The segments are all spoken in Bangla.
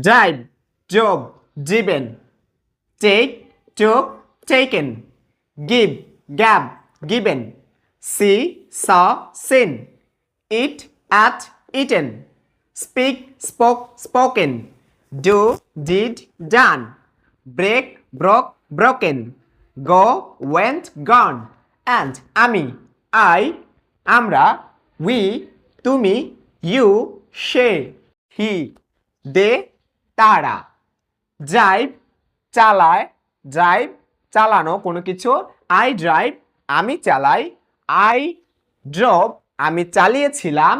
drive, drove, driven, take, took, taken, give, gave, given, see, saw, seen, eat, ate, eaten, speak, spoke, spoken, do, did, done, break, broke, broken, go, went, gone, and আমি, I, আমরা, we, তুমি, you, সে, he, they, তারা, ড্রাইভ, চালায়, ড্রাইভ, চালানো কোনো কিছু, I ড্রাইভ, আমি চালাই, I ড্রভ, আমি চালিয়েছিলাম,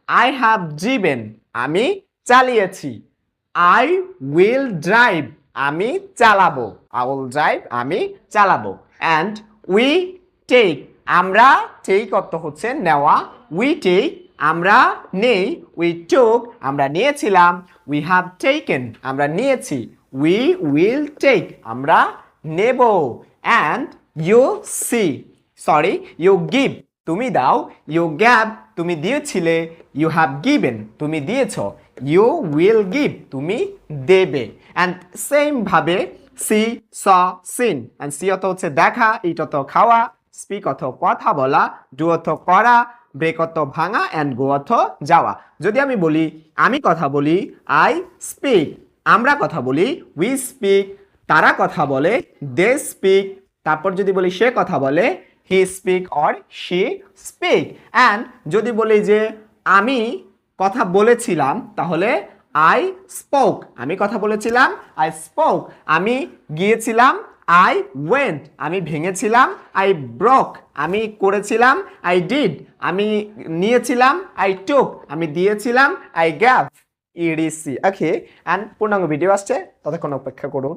I হ্যাভ ড্রিভেন, আমি চালিয়েছি, I উইল ড্রাইভ, আমি চালাবো, I will drive, আমি চালাবো, and we take, আমরা take অর্থ হচ্ছে নেওয়া, we take, আমরা নেই, we took, আমরা নিয়েছিলাম, we have taken, আমরা নিয়েছি, we will take, আমরা নেব, and you give, তুমি দাও, you gave, তুমি দিয়েছিলে, you have given, তুমি দিয়েছ, you will give, তুমি দেবে, and same ভাবে see, saw, seen, and see অর্থ হচ্ছে দেখা, eat অর্থ খাওয়া, speak অর্থ কথা বলা, do অর্থ করা, break অর্থ ভাঙা, and go অর্থ যাওয়া। যদি আমি বলি আমি কথা বলি, I speak, আমরা কথা বলি, we speak, তারা কথা বলে, they speak, তারপর যদি বলি সে কথা বলে, he speak or she speak, and যদি বলি যে আমি কথা বলেছিলাম তাহলে I spoke, আমি কথা বলেছিলাম, I spoke, আমি গিয়েছিলাম, I went, আমি ভেঙেছিলাম, I broke, আমি করেছিলাম, I did, আমি নিয়েছিলাম, I took, আমি দিয়েছিলাম, I gave, etc. Okay, and পূর্ণাঙ্গ ভিডিও আসছে, ততক্ষণ অপেক্ষা করুন।